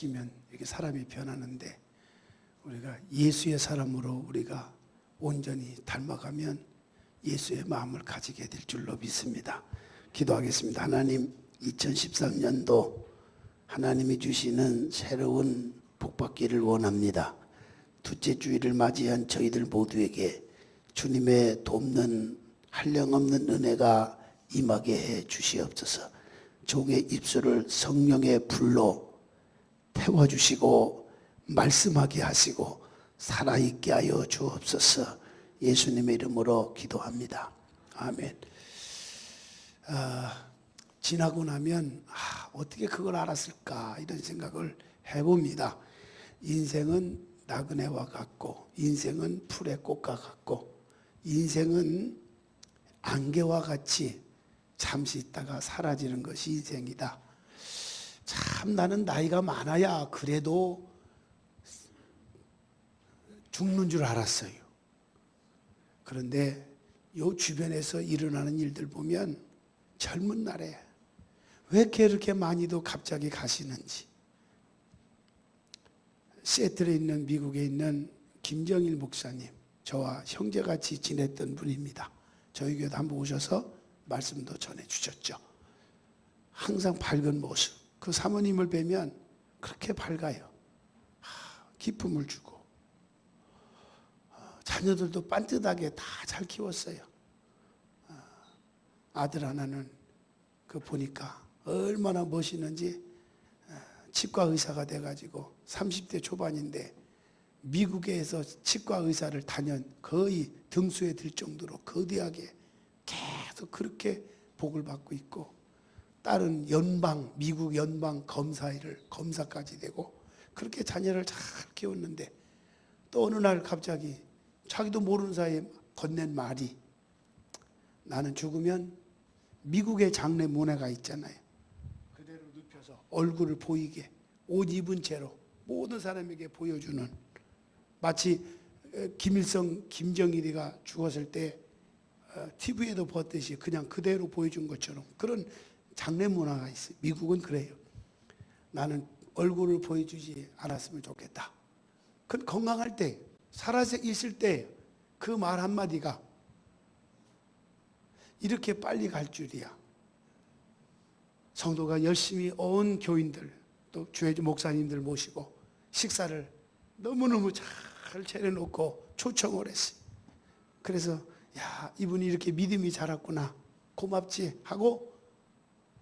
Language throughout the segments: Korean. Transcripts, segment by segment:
바뀌면 이렇게 사람이 변하는데 우리가 예수의 사람으로 우리가 온전히 닮아가면 예수의 마음을 가지게 될 줄로 믿습니다. 기도하겠습니다. 하나님, 2013년도 하나님이 주시는 새로운 복받기를 원합니다. 둘째 주일을 맞이한 저희들 모두에게 주님의 돕는 한량없는 은혜가 임하게 해 주시옵소서. 종의 입술을 성령의 불로 태워주시고 말씀하게 하시고 살아있게 하여 주옵소서. 예수님의 이름으로 기도합니다. 아멘. 지나고 나면 어떻게 그걸 알았을까 이런 생각을 해봅니다. 인생은 나그네와 같고, 인생은 풀의 꽃과 같고, 인생은 안개와 같이 잠시 있다가 사라지는 것이 인생이다. 참 나는 나이가 많아야 그래도 죽는 줄 알았어요. 그런데 요 주변에서 일어나는 일들 보면 젊은 날에 왜 이렇게 많이도 갑자기 가시는지. 시애틀에 있는 미국에 있는 김정일 목사님, 저와 형제같이 지냈던 분입니다. 저희 교회도 한번 오셔서 말씀도 전해주셨죠. 항상 밝은 모습, 그 사모님을 뵈면 그렇게 밝아요. 기쁨을 주고 자녀들도 반듯하게 다 잘 키웠어요. 아들 하나는 그 보니까 얼마나 멋있는지 치과 의사가 돼가지고 30대 초반인데 미국에서 치과 의사를 단연 거의 등수에 들 정도로 거대하게 계속 그렇게 복을 받고 있고, 딸은 미국 연방 검사까지 되고 그렇게 자녀를 잘 키웠는데 또 어느 날 갑자기 자기도 모르는 사이에 건넨 말이, 나는 죽으면 미국의 장례 문화가 있잖아요. 그대로 눕혀서 얼굴을 보이게 옷 입은 채로 모든 사람에게 보여주는, 마치 김일성, 김정일이가 죽었을 때 TV에도 봤듯이 그냥 그대로 보여준 것처럼 그런 장례 문화가 있어요. 미국은 그래요. 나는 얼굴을 보여주지 않았으면 좋겠다. 그건 건강할 때, 살아서 있을 때 그 말 한마디가 이렇게 빨리 갈 줄이야. 성도가 열심히 온 교인들, 또 주의 목사님들 모시고 식사를 너무너무 잘 차려놓고 초청을 했어요. 그래서 이분이 이렇게 믿음이 자랐구나, 고맙지 하고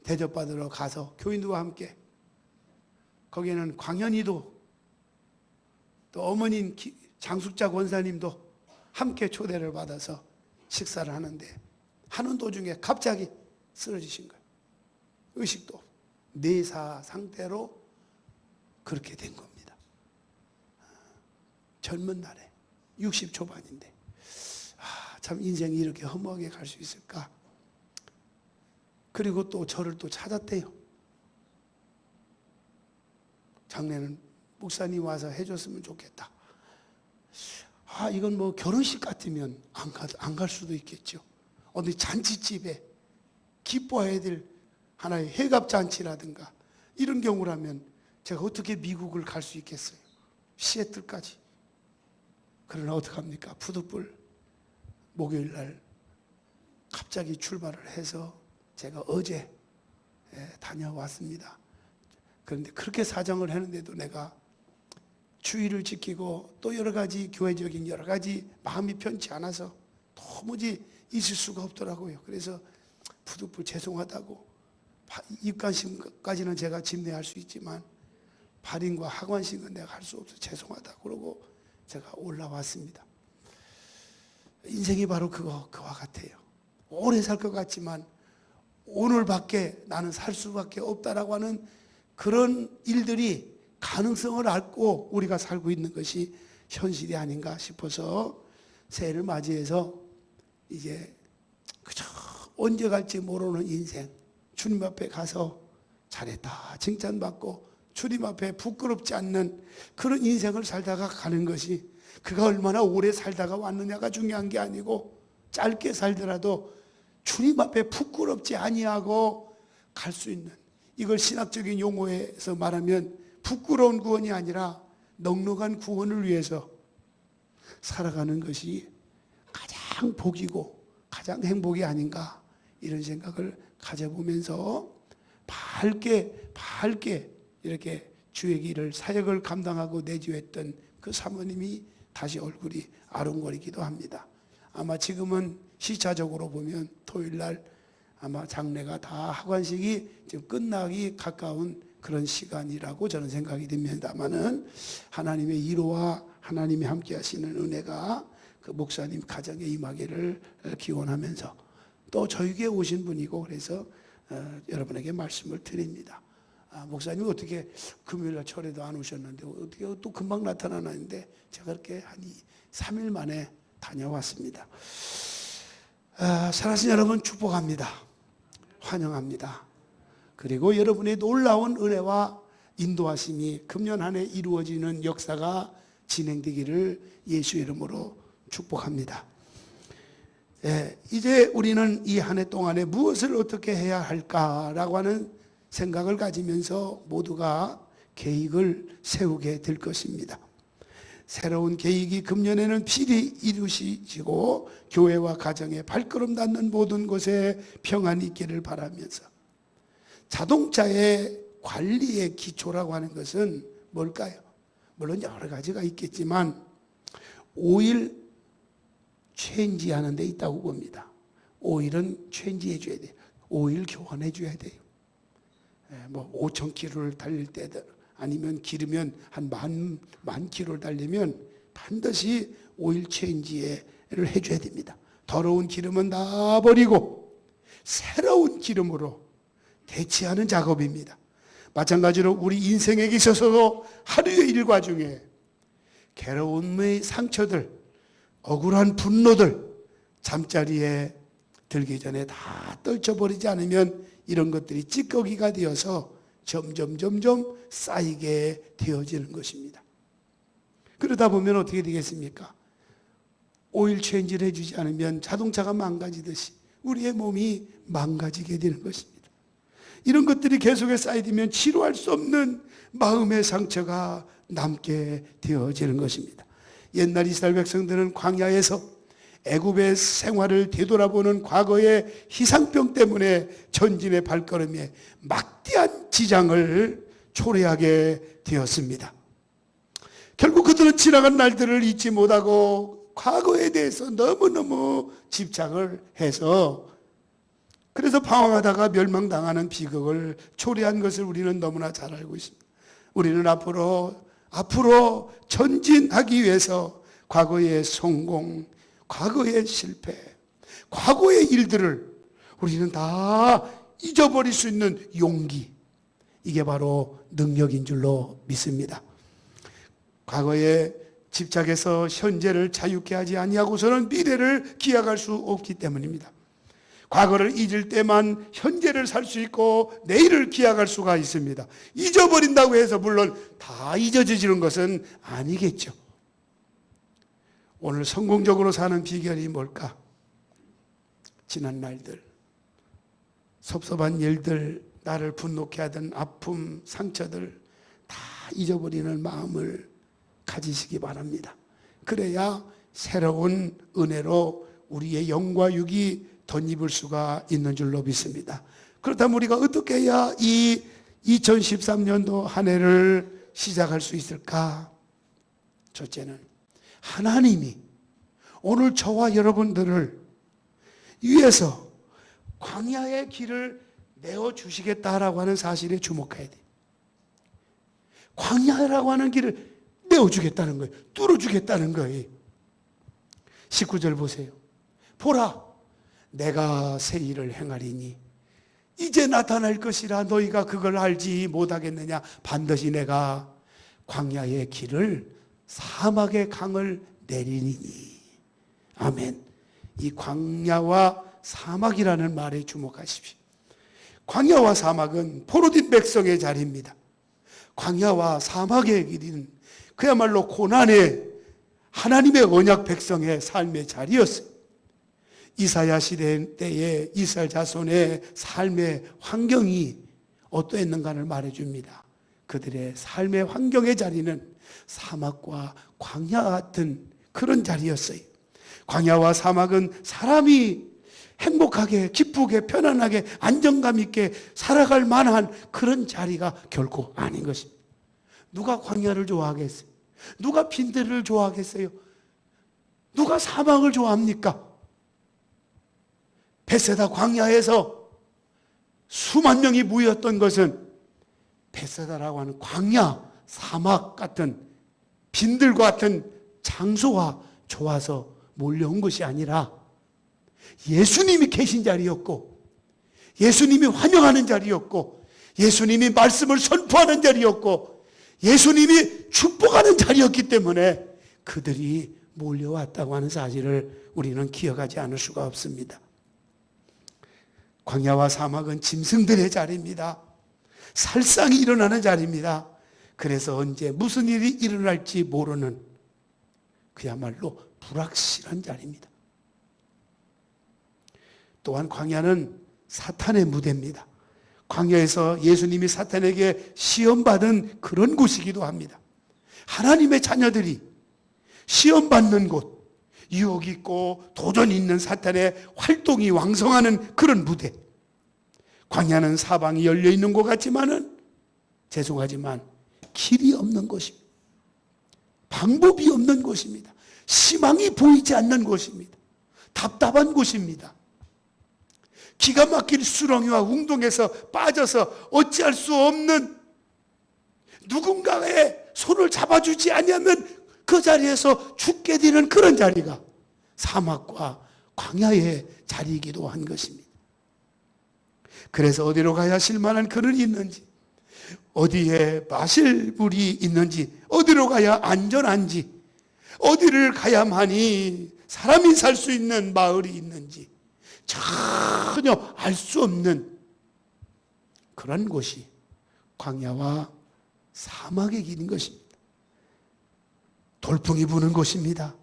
대접받으러 가서 교인들과 함께, 거기에는 광현이도 또 어머니인 장숙자 권사님도 함께 초대를 받아서 식사를 하는데 하는 도중에 갑자기 쓰러지신 거예요. 의식도 없고 뇌사 상태로 그렇게 된 겁니다. 젊은 날에 60 초반인데 참 인생이 이렇게 허무하게 갈 수 있을까. 그리고 또 저를 또 찾았대요. 장례는 목사님 와서 해줬으면 좋겠다. 이건 뭐 결혼식 같으면 안 갈 수도 있겠죠. 어디 잔치집에 기뻐해야 될 하나의 회갑잔치라든가 이런 경우라면 제가 어떻게 미국을 갈 수 있겠어요? 시애틀까지. 그러나 어떡합니까? 푸드불 목요일 날 갑자기 출발을 해서 제가 어제 다녀왔습니다. 그런데 그렇게 사정을 했는데도 내가 주의를 지키고 또 여러 가지 교회적인 여러 가지 마음이 편치 않아서 도무지 있을 수가 없더라고요. 그래서 푸드풀 죄송하다고, 입관식까지는 제가 집례할 수 있지만 발인과 하관식은 내가 할 수 없어 죄송하다고 그러고 제가 올라왔습니다. 인생이 바로 그와 같아요. 오래 살 것 같지만 오늘밖에 나는 살 수밖에 없다라고 하는 그런 일들이 가능성을 앓고 우리가 살고 있는 것이 현실이 아닌가 싶어서 새해를 맞이해서 이제 그저 언제 갈지 모르는 인생, 주님 앞에 가서 잘했다 칭찬받고 주님 앞에 부끄럽지 않는 그런 인생을 살다가 가는 것이, 그가 얼마나 오래 살다가 왔느냐가 중요한 게 아니고 짧게 살더라도 주님 앞에 부끄럽지 아니하고 갈 수 있는, 이걸 신학적인 용어에서 말하면 부끄러운 구원이 아니라 넉넉한 구원을 위해서 살아가는 것이 가장 복이고 가장 행복이 아닌가, 이런 생각을 가져보면서 밝게 이렇게 주의 길을, 사역을 감당하고 내주했던 그 사모님이 다시 얼굴이 아른거리기도 합니다. 아마 지금은 시차적으로 보면 토요일날 아마 장례가 다 하관식이 지금 끝나기 가까운 그런 시간이라고 저는 생각이 듭니다만은, 하나님의 위로와 하나님이 함께 하시는 은혜가 그 목사님 가정에 임하기를 기원하면서, 또 저에게 오신 분이고 그래서 여러분에게 말씀을 드립니다. 목사님 어떻게 금요일날 철에도 안 오셨는데 어떻게 또 금방 나타나는데, 제가 이렇게 한 3일 만에 다녀왔습니다. 살아계신 여러분 축복합니다. 환영합니다. 그리고 여러분의 놀라운 은혜와 인도하심이 금년 한 해 이루어지는 역사가 진행되기를 예수 이름으로 축복합니다. 이제 우리는 이 한 해 동안에 무엇을 어떻게 해야 할까라고 하는 생각을 가지면서 모두가 계획을 세우게 될 것입니다. 새로운 계획이 금년에는 필히 이루어지고 교회와 가정에 발걸음 닿는 모든 곳에 평안이 있기를 바라면서, 자동차의 관리의 기초라고 하는 것은 뭘까요? 물론 여러 가지가 있겠지만 오일 체인지 하는 데 있다고 봅니다. 오일은 체인지 해줘야 돼요. 오일 교환해 줘야 돼요. 5,000km를 달릴 때든 아니면 기르면 한 만 킬로를 달리면 반드시 오일 체인지를 해줘야 됩니다. 더러운 기름은 다 버리고 새로운 기름으로 대체하는 작업입니다. 마찬가지로 우리 인생에 있어서도 하루의 일과 중에 괴로움의 상처들, 억울한 분노들, 잠자리에 들기 전에 다 떨쳐버리지 않으면 이런 것들이 찌꺼기가 되어서 점점 쌓이게 되어지는 것입니다. 그러다 보면 어떻게 되겠습니까? 오일 체인지를 해주지 않으면 자동차가 망가지듯이 우리의 몸이 망가지게 되는 것입니다. 이런 것들이 계속해 쌓이면 치료할 수 없는 마음의 상처가 남게 되어지는 것입니다. 옛날 이스라엘 백성들은 광야에서 애굽의 생활을 되돌아보는 과거의 희상병 때문에 전진의 발걸음에 막대한 지장을 초래하게 되었습니다. 결국 그들은 지나간 날들을 잊지 못하고 과거에 대해서 너무너무 집착을 해서, 그래서 방황하다가 멸망당하는 비극을 초래한 것을 우리는 너무나 잘 알고 있습니다. 우리는 앞으로 전진하기 위해서 과거의 성공, 과거의 실패, 과거의 일들을 우리는 다 잊어버릴 수 있는 용기, 이게 바로 능력인 줄로 믿습니다. 과거에 집착해서 현재를 자유케 하지 아니하고서는 미래를 기약할 수 없기 때문입니다. 과거를 잊을 때만 현재를 살 수 있고 내일을 기약할 수가 있습니다. 잊어버린다고 해서 물론 다 잊어지는 것은 아니겠죠. 오늘 성공적으로 사는 비결이 뭘까? 지난 날들, 섭섭한 일들, 나를 분노케 하던 아픔, 상처들 다 잊어버리는 마음을 가지시기 바랍니다. 그래야 새로운 은혜로 우리의 영과 육이 덧입을 수가 있는 줄로 믿습니다. 그렇다면 우리가 어떻게 해야 이 2013년도 한 해를 시작할 수 있을까? 첫째는 하나님이 오늘 저와 여러분들을 위해서 광야의 길을 내어주시겠다라고 하는 사실에 주목해야 돼요. 광야라고 하는 길을 내어주겠다는 거예요. 뚫어주겠다는 거예요. 19절 보세요. 보라, 내가 새 일을 행하리니 이제 나타날 것이라 너희가 그걸 알지 못하겠느냐. 반드시 내가 광야의 길을, 사막의 강을 내리니. 아멘. 이 광야와 사막이라는 말에 주목하십시오. 광야와 사막은 포로된 백성의 자리입니다. 광야와 사막의 길은 그야말로 고난의 하나님의 언약 백성의 삶의 자리였어요. 이사야 시대 때에 이스라엘 자손의 삶의 환경이 어떠했는가를 말해줍니다. 그들의 삶의 환경의 자리는 사막과 광야 같은 그런 자리였어요. 광야와 사막은 사람이 행복하게, 기쁘게, 편안하게, 안정감 있게 살아갈 만한 그런 자리가 결코 아닌 것입니다. 누가 광야를 좋아하겠어요? 누가 빈들을 좋아하겠어요? 누가 사막을 좋아합니까? 베세다 광야에서 수만 명이 모였던 것은 베세다라고 하는 광야, 사막 같은 빈들과 같은 장소가 좋아서 몰려온 것이 아니라 예수님이 계신 자리였고, 예수님이 환영하는 자리였고, 예수님이 말씀을 선포하는 자리였고, 예수님이 축복하는 자리였기 때문에 그들이 몰려왔다고 하는 사실을 우리는 기억하지 않을 수가 없습니다. 광야와 사막은 짐승들의 자리입니다. 살상이 일어나는 자리입니다. 그래서 언제 무슨 일이 일어날지 모르는 그야말로 불확실한 자리입니다. 또한 광야는 사탄의 무대입니다. 광야에서 예수님이 사탄에게 시험받은 그런 곳이기도 합니다. 하나님의 자녀들이 시험받는 곳, 유혹이 있고 도전이 있는 사탄의 활동이 왕성하는 그런 무대. 광야는 사방이 열려있는 것 같지만은 죄송하지만 길이 없는 곳입니다. 방법이 없는 곳입니다. 희망이 보이지 않는 곳입니다. 답답한 곳입니다. 기가 막힐 수렁이와 운동에서 빠져서 어찌할 수 없는 누군가의 손을 잡아주지 않으면 그 자리에서 죽게 되는 그런 자리가 사막과 광야의 자리이기도 한 것입니다. 그래서 어디로 가야 쉴만한 그늘이 있는지, 어디에 마실 물이 있는지, 어디로 가야 안전한지, 어디를 가야만이 사람이 살 수 있는 마을이 있는지 전혀 알 수 없는 그런 곳이 광야와 사막의 길인 것입니다. 돌풍이 부는 곳입니다.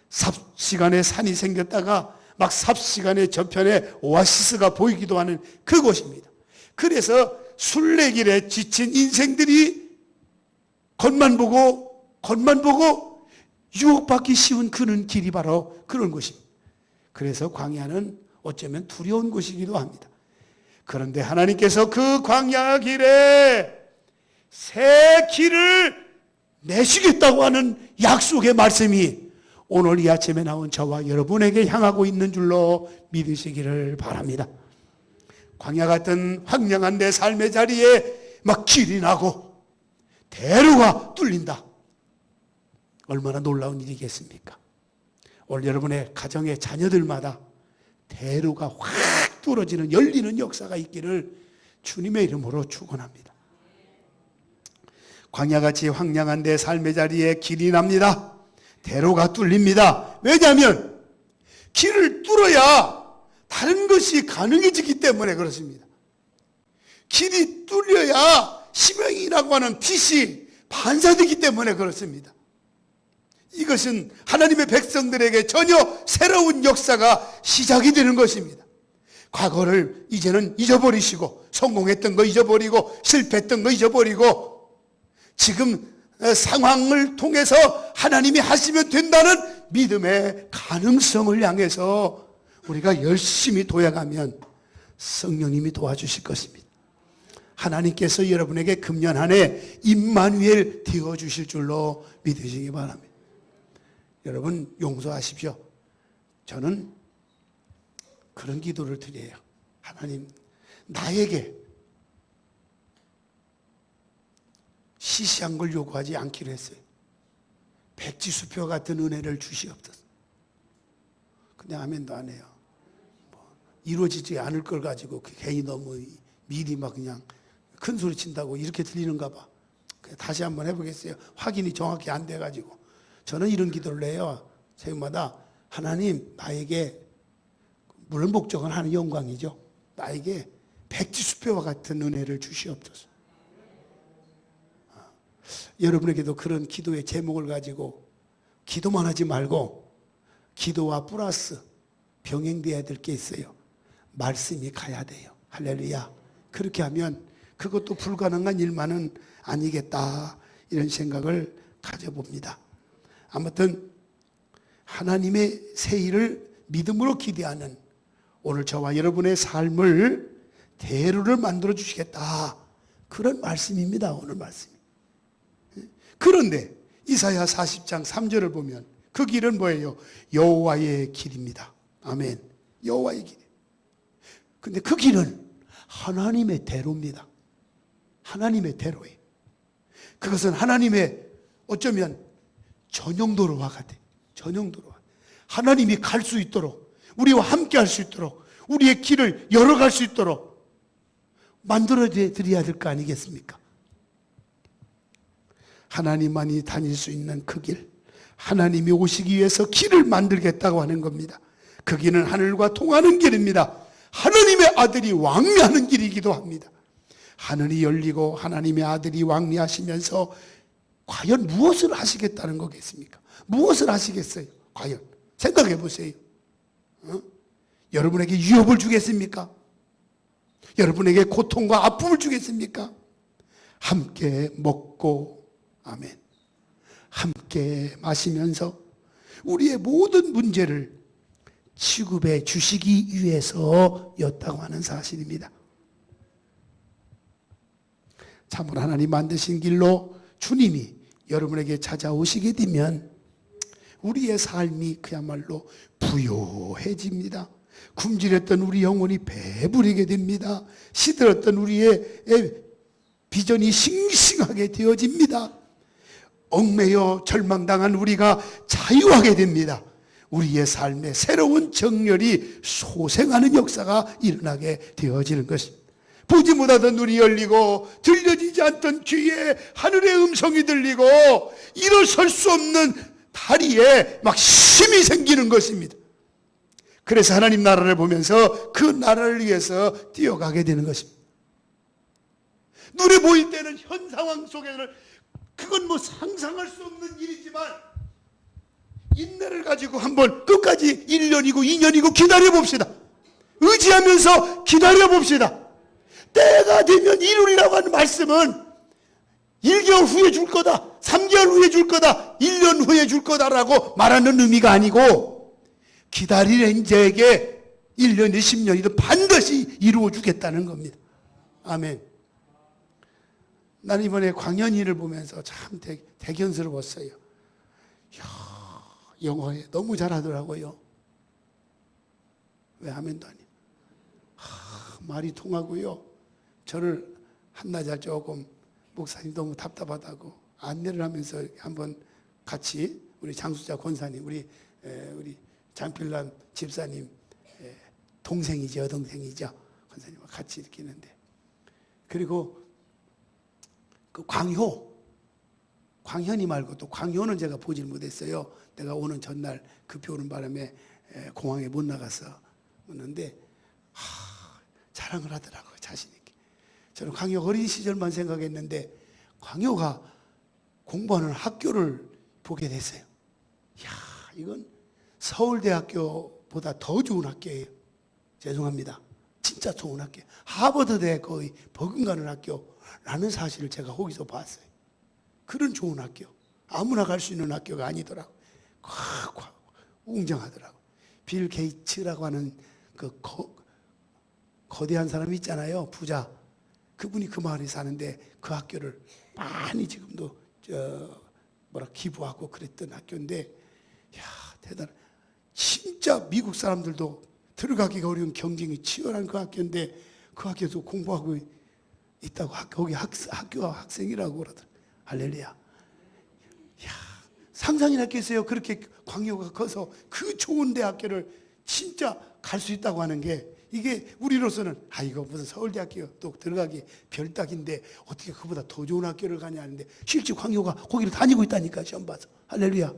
삽시간에 산이 생겼다가 막 삽시간에 저편에 오아시스가 보이기도 하는 그곳입니다. 그래서 순례길에 지친 인생들이 겉만 보고 유혹받기 쉬운 그런 길이 바로 그런 곳입니다. 그래서 광야는 어쩌면 두려운 곳이기도 합니다. 그런데 하나님께서 그 광야 길에 새 길을 내시겠다고 하는 약속의 말씀이 오늘 이 아침에 나온 저와 여러분에게 향하고 있는 줄로 믿으시기를 바랍니다. 광야 같은 황량한 내 삶의 자리에 막 길이 나고 대로가 뚫린다. 얼마나 놀라운 일이겠습니까? 오늘 여러분의 가정의 자녀들마다 대로가 확 뚫어지는 열리는 역사가 있기를 주님의 이름으로 축원합니다. 광야같이 황량한 내 삶의 자리에 길이 납니다. 대로가 뚫립니다. 왜냐하면 길을 뚫어야 다른 것이 가능해지기 때문에 그렇습니다. 길이 뚫려야 희망이라고 하는 빛이 반사되기 때문에 그렇습니다. 이것은 하나님의 백성들에게 전혀 새로운 역사가 시작이 되는 것입니다. 과거를 이제는 잊어버리시고, 성공했던 거 잊어버리고, 실패했던 거 잊어버리고, 지금 상황을 통해서 하나님이 하시면 된다는 믿음의 가능성을 향해서 우리가 열심히 도약하면 성령님이 도와주실 것입니다. 하나님께서 여러분에게 금년 한 해 임마누엘 되어주실 줄로 믿으시기 바랍니다. 여러분 용서하십시오. 저는 그런 기도를 드려요. 하나님, 나에게 시시한 걸 요구하지 않기로 했어요. 백지수표 같은 은혜를 주시옵소서. 그냥 아멘도 안 해요. 이루어지지 않을 걸 가지고 괜히 너무 미리 막 그냥 큰 소리 친다고 이렇게 들리는가 봐. 다시 한번 해보겠어요. 확인이 정확히 안 돼가지고. 저는 이런 기도를 해요. 새해마다 하나님, 나에게, 물론 목적은 하는 영광이죠. 나에게 백지수표와 같은 은혜를 주시옵소서. 여러분에게도 그런 기도의 제목을 가지고 기도만 하지 말고 기도와 플러스 병행돼야 될 게 있어요. 말씀이 가야 돼요. 할렐루야. 그렇게 하면 그것도 불가능한 일만은 아니겠다, 이런 생각을 가져봅니다. 아무튼 하나님의 새 일을 믿음으로 기대하는 오늘 저와 여러분의 삶을 대로를 만들어 주시겠다, 그런 말씀입니다. 오늘 말씀이. 그런데 이사야 40장 3절을 보면 그 길은 뭐예요? 여호와의 길입니다. 아멘. 여호와의 길. 근데 그 길은 하나님의 대로입니다. 하나님의 대로예요. 그것은 하나님의 어쩌면 전용도로와 같아요. 전용도로와. 하나님이 갈 수 있도록, 우리와 함께 할 수 있도록, 우리의 길을 열어갈 수 있도록 만들어 드려야 될 거 아니겠습니까? 하나님만이 다닐 수 있는 그 길, 하나님이 오시기 위해서 길을 만들겠다고 하는 겁니다. 그 길은 하늘과 통하는 길입니다. 하나님의 아들이 왕래하는 길이기도 합니다. 하늘이 열리고 하나님의 아들이 왕래하시면서 과연 무엇을 하시겠다는 거겠습니까? 무엇을 하시겠어요? 과연 생각해 보세요. 여러분에게 유업을 주겠습니까? 여러분에게 고통과 아픔을 주겠습니까? 함께 먹고, 아멘, 함께 마시면서 우리의 모든 문제를 취급해 주시기 위해서였다고 하는 사실입니다. 참으로 하나님 만드신 길로 주님이 여러분에게 찾아오시게 되면 우리의 삶이 그야말로 부요해집니다. 굶주렸던 우리 영혼이 배부르게 됩니다. 시들었던 우리의 비전이 싱싱하게 되어집니다. 얽매여 절망당한 우리가 자유하게 됩니다. 우리의 삶에 새로운 정열이 소생하는 역사가 일어나게 되어지는 것입니다. 보지 못하던 눈이 열리고 들려지지 않던 귀에 하늘의 음성이 들리고 일어설 수 없는 다리에 막 힘이 생기는 것입니다. 그래서 하나님 나라를 보면서 그 나라를 위해서 뛰어가게 되는 것입니다. 눈에 보일 때는 현 상황 속에는 그건 뭐 상상할 수 없는 일이지만 인내를 가지고 한번 끝까지 1년이고 2년이고 기다려봅시다. 의지하면서 기다려봅시다. 때가 되면 이루리라고 하는 말씀은 1개월 후에 줄 거다, 3개월 후에 줄 거다, 1년 후에 줄 거다라고 말하는 의미가 아니고 기다리는 자에게 1년이 10년이든 반드시 이루어 주겠다는 겁니다. 아멘. 나는 이번에 광현이를 보면서 참 대견스러웠어요. 이야, 영어에 너무 잘하더라고요. 왜 아멘도 아니에요. 말이 통하고요. 저를 한나절 조금 목사님 너무 답답하다고 안내를 하면서 한번 같이 우리 장수자 권사님, 우리 장필란 집사님 동생이죠, 여동생이죠. 권사님과 같이 이렇게 있는데, 그리고 그 광현이 말고 또 광효는 제가 보질 못했어요. 내가 오는 전날 급히 오는 바람에 공항에 못 나가서 오는데 자랑을 하더라고요, 자신 있게. 저는 광효 어린 시절만 생각했는데 광효가 공부하는 학교를 보게 됐어요. 이야, 이건 서울대학교보다 더 좋은 학교예요. 죄송합니다. 진짜 좋은 학교. 하버드대 거의 버금가는 학교라는 사실을 제가 거기서 봤어요. 그런 좋은 학교. 아무나 갈 수 있는 학교가 아니더라고요. 웅장하더라고요. 빌 게이츠라고 하는 그 거대한 사람이 있잖아요. 부자. 그분이 그 마을에 사는데 그 학교를 많이 지금도 기부하고 그랬던 학교인데, 야, 대단해. 진짜 미국 사람들도 들어가기가 어려운 경쟁이 치열한 그 학교인데 그 학교에서 공부하고 있다고, 거기 학교 학생이라고 그러더라고요. 할렐루야. 야, 상상이나 했겠어요. 그렇게 광효가 커서 그 좋은 대학교를 진짜 갈 수 있다고 하는 게, 이게 우리로서는 이거 무슨 서울대학교 또 들어가기 별따기인데 어떻게 그보다 더 좋은 학교를 가냐 하는데, 실제 광효가 거기를 다니고 있다니까, 시험 봐서. 할렐루야.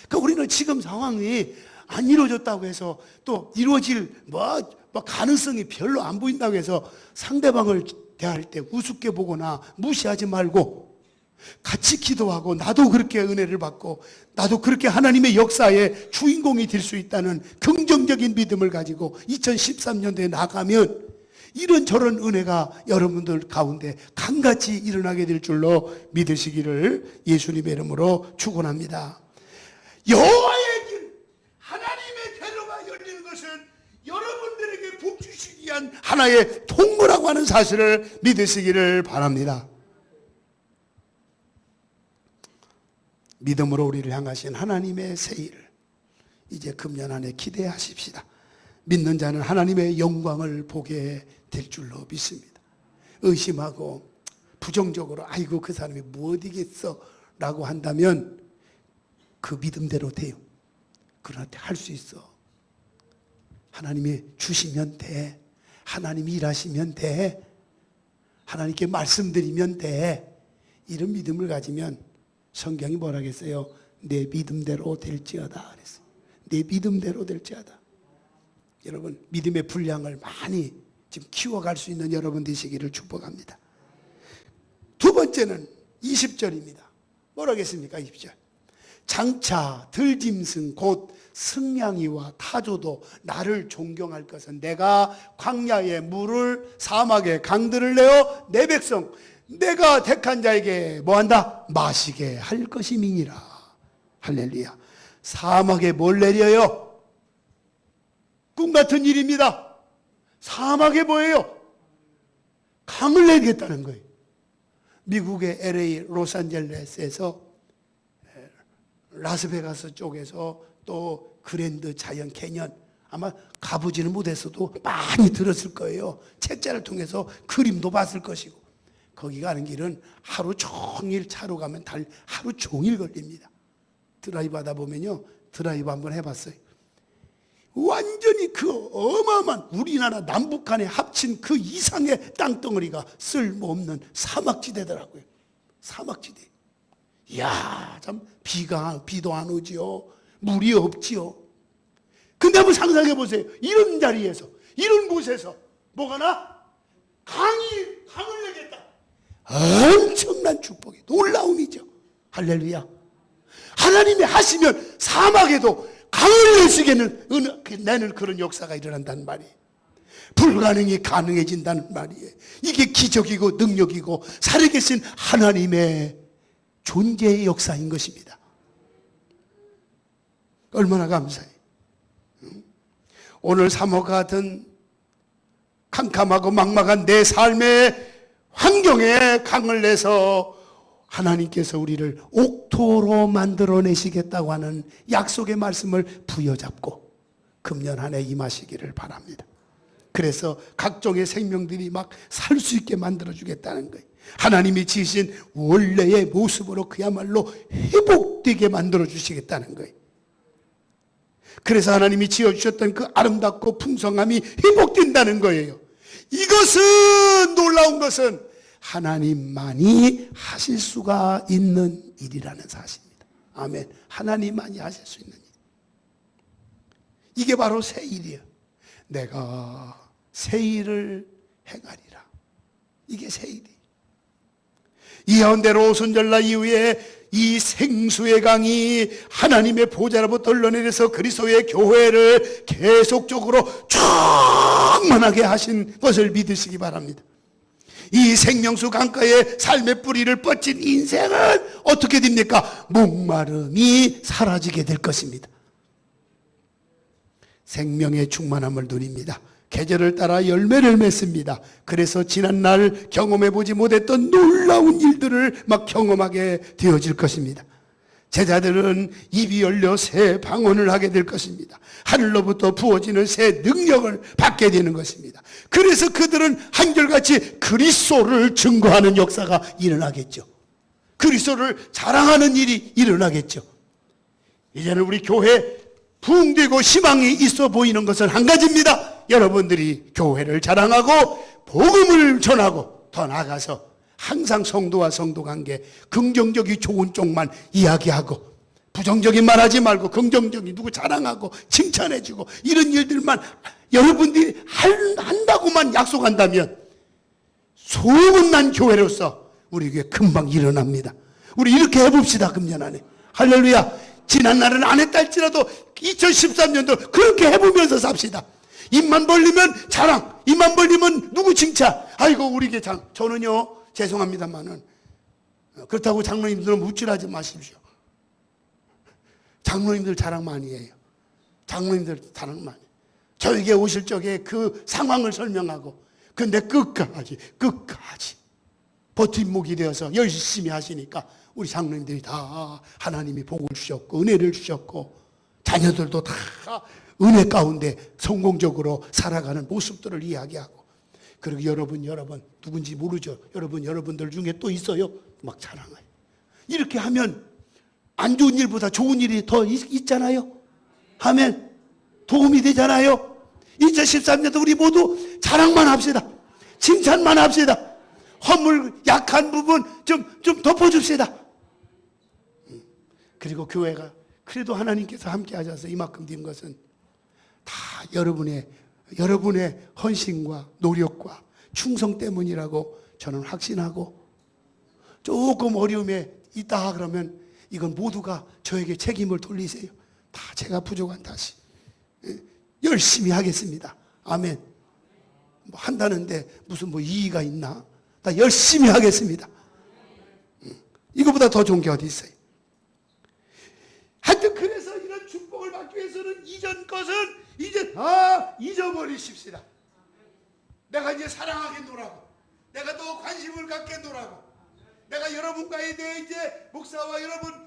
그러니까 우리는 지금 상황이 안 이루어졌다고 해서 또 이루어질 가능성이 별로 안 보인다고 해서 상대방을 대할 때 우습게 보거나 무시하지 말고 같이 기도하고, 나도 그렇게 은혜를 받고 나도 그렇게 하나님의 역사의 주인공이 될 수 있다는 긍정적인 믿음을 가지고 2013년도에 나가면 이런저런 은혜가 여러분들 가운데 강같이 일어나게 될 줄로 믿으시기를 예수님의 이름으로 축원합니다. 여호와의 길, 하나님의 대로가 열리는 것은 여러분들에게 복 주시기 위한 하나의 통로라고 하는 사실을 믿으시기를 바랍니다. 믿음으로 우리를 향하신 하나님의 새 일을 이제 금년 안에 기대하십시다. 믿는 자는 하나님의 영광을 보게 될 줄로 믿습니다. 의심하고 부정적으로 아이고 그 사람이 뭐 어디겠어 라고 한다면 그 믿음대로 돼요. 그러나 할 수 있어. 하나님이 주시면 돼. 하나님이 일하시면 돼. 하나님께 말씀드리면 돼. 이런 믿음을 가지면 성경이 뭐라 했어요? 내 믿음대로 될지어다 그랬어요. 내 믿음대로 될지어다. 여러분 믿음의 분량을 많이 지금 키워갈 수 있는 여러분 되시기를 축복합니다. 두 번째는 20절입니다. 뭐라고 했습니까? 20절. 장차 들짐승 곧 승냥이와 타조도 나를 존경할 것은 내가 광야에 물을 사막에 강들을 내어 내 백성 내가 택한 자에게 뭐한다? 마시게 할 것임이니라. 할렐루야. 사막에 뭘 내려요? 꿈 같은 일입니다. 사막에 뭐예요? 강을 내리겠다는 거예요. 미국의 LA 로스앤젤레스에서 라스베가스 쪽에서 또 그랜드 자이언트 캐년 아마 가보지는 못했어도 많이 들었을 거예요. 책자를 통해서 그림도 봤을 것이고 거기 가는 길은 하루 종일 차로 가면 하루 종일 걸립니다. 드라이브 하다 보면요. 드라이브 한번 해봤어요. 완전히 그 어마어마한 우리나라 남북한에 합친 그 이상의 땅덩어리가 쓸모없는 사막지대더라고요. 사막지대. 이야, 참 비도 안 오지요. 물이 없지요. 근데 한번 상상해 보세요. 이런 자리에서, 이런 곳에서 뭐가 나? 강을 내겠다. 엄청난 축복이, 놀라움이죠. 할렐루야. 하나님이 하시면 사막에도 강을 내는 그런 역사가 일어난다는 말이에요. 불가능이 가능해진다는 말이에요. 이게 기적이고 능력이고 살아계신 하나님의 존재의 역사인 것입니다. 얼마나 감사해요. 오늘 사모가 같은 캄캄하고 막막한 내 삶의 환경에 강을 내서 하나님께서 우리를 옥토로 만들어내시겠다고 하는 약속의 말씀을 부여잡고 금년 한 해 임하시기를 바랍니다. 그래서 각종의 생명들이 막 살 수 있게 만들어주겠다는 거예요. 하나님이 지으신 원래의 모습으로 그야말로 회복되게 만들어주시겠다는 거예요. 그래서 하나님이 지어주셨던 그 아름답고 풍성함이 회복된다는 거예요. 이것은 놀라운 것은 하나님만이 하실 수가 있는 일이라는 사실입니다. 아멘. 하나님만이 하실 수 있는 일. 이게 바로 새 일이에요. 내가 새 일을 행하리라. 이게 새 일이에요. 이하온대로 오순절날 이후에 이 생수의 강이 하나님의 보좌로부터 흘러내려서 그리스도의 교회를 계속적으로 충만하게 하신 것을 믿으시기 바랍니다. 이 생명수 강가에 삶의 뿌리를 뻗친 인생은 어떻게 됩니까? 목마름이 사라지게 될 것입니다. 생명의 충만함을 누립니다. 계절을 따라 열매를 맺습니다. 그래서 지난날 경험해보지 못했던 놀라운 일들을 막 경험하게 되어질 것입니다. 제자들은 입이 열려 새 방언을 하게 될 것입니다. 하늘로부터 부어지는 새 능력을 받게 되는 것입니다. 그래서 그들은 한결같이 그리스도를 증거하는 역사가 일어나겠죠. 그리스도를 자랑하는 일이 일어나겠죠. 이제는 우리 교회 부흥되고 희망이 있어 보이는 것은 한 가지입니다. 여러분들이 교회를 자랑하고 복음을 전하고 더 나아가서 항상 성도와 성도 관계 긍정적이 좋은 쪽만 이야기하고 부정적인 말 하지 말고 긍정적인 누구 자랑하고 칭찬해주고 이런 일들만 여러분들이 한다고만 약속한다면 소문난 교회로서 우리 교회 금방 일어납니다. 우리 이렇게 해봅시다. 금년 안에. 할렐루야. 지난 날은 안 했다 할지라도 2013년도 그렇게 해보면서 삽시다. 입만 벌리면 자랑, 입만 벌리면 누구 칭찬. 아이고 우리 교장. 저는요 죄송합니다만은 그렇다고 장로님들은 묵질하지 마십시오. 장로님들 자랑 많이 해요. 장로님들 자랑 많이 해요. 저에게 오실 적에 그 상황을 설명하고, 근데 끝까지 버팀목이 되어서 열심히 하시니까 우리 장로님들이 다 하나님이 복을 주셨고 은혜를 주셨고 자녀들도 다 은혜 가운데 성공적으로 살아가는 모습들을 이야기하고, 그리고 여러분 누군지 모르죠. 여러분들 중에 또 있어요. 막 자랑해요. 이렇게 하면 안 좋은 일보다 좋은 일이 더 있잖아요. 하면 도움이 되잖아요. 2013년도 우리 모두 자랑만 합시다. 칭찬만 합시다. 허물 약한 부분 좀 덮어줍시다. 그리고 교회가 그래도 하나님께서 함께 하셔서 이만큼 된 것은 다 여러분의 헌신과 노력과 충성 때문이라고 저는 확신하고, 조금 어려움에 있다 그러면 이건 모두가 저에게 책임을 돌리세요. 다 제가 부족한 탓이. 열심히 하겠습니다. 아멘. 뭐 한다는데 무슨 이의가 있나? 나 열심히 하겠습니다. 이거보다 더 좋은 게 어디 있어요? 하여튼 그래서 이런 축복을 받기 위해서는 이전 것은 이제 잊어버리십시다. 내가 이제 사랑하게 놀라고, 내가 더 관심을 갖게 놀라고, 내가 여러분과에 대해 이제 목사와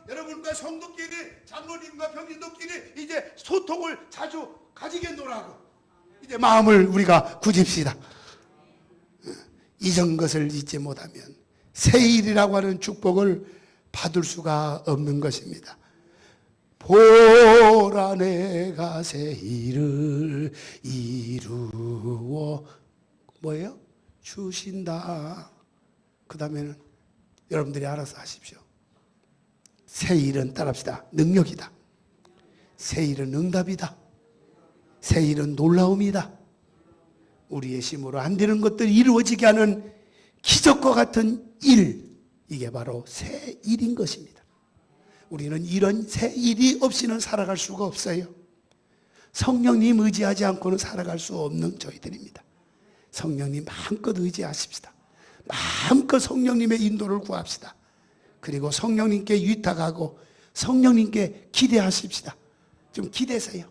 여러분과 성도끼리, 장로님과 평신도끼리 이제 소통을 자주 가지게 놀라고, 이제 마음을 우리가 굳입시다. 이전 것을 잊지 못하면 새 일이라고 하는 축복을 받을 수가 없는 것입니다. 보라 내가 새 일을 이루어 뭐예요? 주신다. 그 다음에는 여러분들이 알아서 하십시오. 새 일은 따라합시다. 능력이다. 새 일은 응답이다. 새 일은 놀라움이다. 우리의 힘으로 안 되는 것들이 이루어지게 하는 기적과 같은 일, 이게 바로 새 일인 것입니다. 우리는 이런 새 일이 없이는 살아갈 수가 없어요. 성령님 의지하지 않고는 살아갈 수 없는 저희들입니다. 성령님 마음껏 의지하십시다. 마음껏 성령님의 인도를 구합시다. 그리고 성령님께 위탁하고 성령님께 기대하십시다. 좀 기대세요.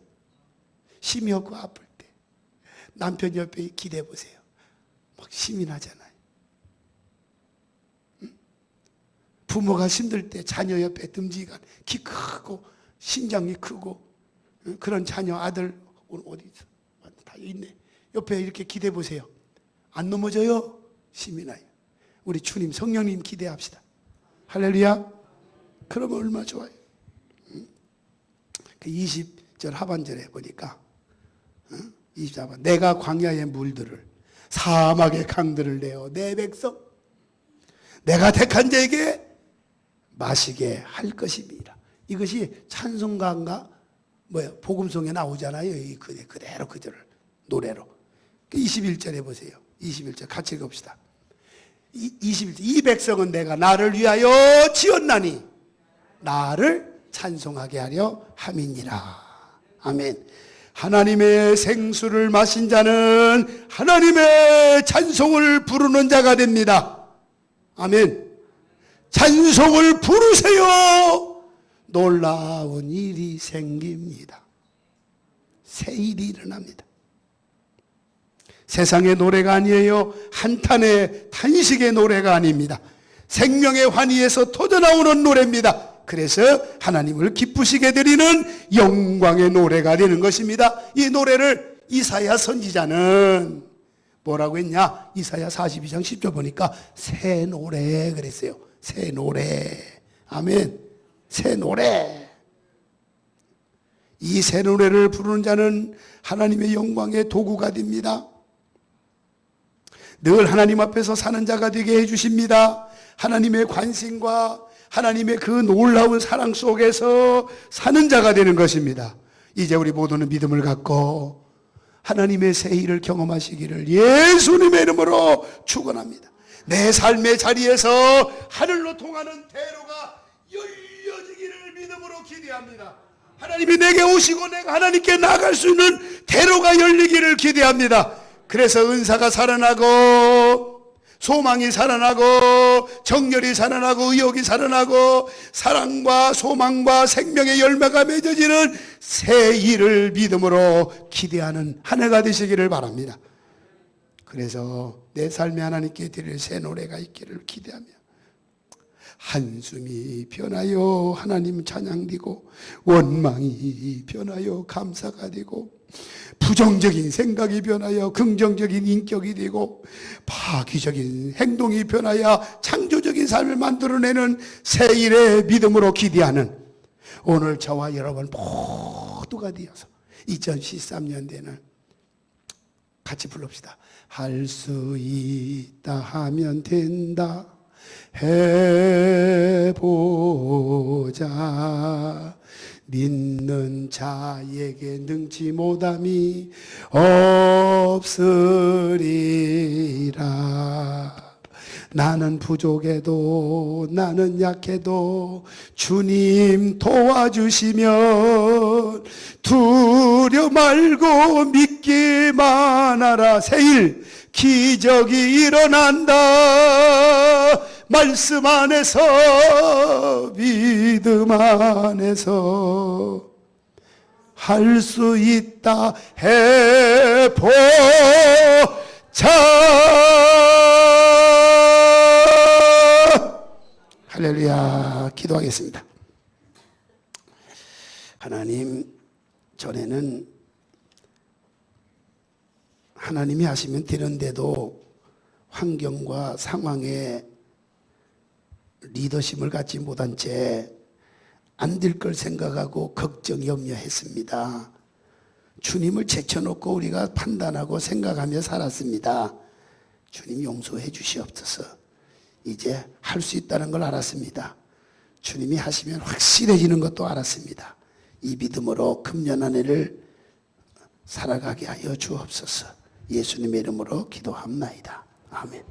힘이 없고 아플 때 남편 옆에 기대해 보세요. 막 힘이 나잖아요. 부모가 힘들 때 자녀 옆에 듬직한 키 크고 신장이 크고 그런 자녀 아들 오늘 어디 있어? 다 있네. 옆에 이렇게 기대해 보세요. 안 넘어져요. 힘이 나요. 우리 주님 성령님 기대합시다. 할렐루야. 그러면 얼마나 좋아요. 그 20절 하반절에 보니까 20절 내가 광야의 물들을 사막의 강들을 내어 내 백성 내가 택한 자에게 마시게 할 것입니다. 이것이 찬송가인가 뭐야 복음송에 나오잖아요. 그대로 그절을 노래로. 21절에 보세요. 21절 같이 읽읍시다. 21절 이 백성은 내가 나를 위하여 지었나니 나를 찬송하게 하려 함이니라. 아멘. 하나님의 생수를 마신 자는 하나님의 찬송을 부르는 자가 됩니다. 아멘. 찬송을 부르세요. 놀라운 일이 생깁니다. 새 일이 일어납니다. 세상의 노래가 아니에요. 한탄의 탄식의 노래가 아닙니다. 생명의 환희에서 터져나오는 노래입니다. 그래서 하나님을 기쁘시게 드리는 영광의 노래가 되는 것입니다. 이 노래를 이사야 선지자는 뭐라고 했냐? 이사야 42장 10절 보니까 새 노래 그랬어요. 새 노래. 아멘. 새 노래. 이 새 노래를 부르는 자는 하나님의 영광의 도구가 됩니다. 늘 하나님 앞에서 사는 자가 되게 해주십니다. 하나님의 관심과 하나님의 그 놀라운 사랑 속에서 사는 자가 되는 것입니다. 이제 우리 모두는 믿음을 갖고 하나님의 새 일을 경험하시기를 예수님의 이름으로 축원합니다. 내 삶의 자리에서 하늘로 통하는 대로가 열려지기를 믿음으로 기대합니다. 하나님이 내게 오시고 내가 하나님께 나아갈 수 있는 대로가 열리기를 기대합니다. 그래서 은사가 살아나고 소망이 살아나고 정열이 살아나고 의욕이 살아나고 사랑과 소망과 생명의 열매가 맺어지는 새 일을 믿음으로 기대하는 한 해가 되시기를 바랍니다. 그래서 내 삶에 하나님께 드릴 새 노래가 있기를 기대하며 한숨이 변하여 하나님 찬양되고 원망이 변하여 감사가 되고 부정적인 생각이 변하여 긍정적인 인격이 되고 파괴적인 행동이 변하여 창조적인 삶을 만들어내는 새 일의 믿음으로 기대하는 오늘 저와 여러분 모두가 되어서 2013년대는 같이 불릅시다. 할 수 있다 하면 된다 해보자. 믿는 자에게 능치 못함이 없으리라. 나는 부족해도 나는 약해도 주님 도와주시면 두려 말고 믿기만 하라. 새일 기적이 일어난다. 말씀 안에서 믿음 안에서 할 수 있다 해보자. 할렐루야. 기도하겠습니다. 하나님, 전에는 하나님이 하시면 되는데도 환경과 상황에 리더십을 갖지 못한 채 안 될 걸 생각하고 걱정, 염려했습니다. 주님을 제쳐놓고 우리가 판단하고 생각하며 살았습니다. 주님 용서해 주시옵소서. 이제 할 수 있다는 걸 알았습니다. 주님이 하시면 확실해지는 것도 알았습니다. 이 믿음으로 금년 한 해를 살아가게 하여 주옵소서. 예수님의 이름으로 기도합나이다. 아멘.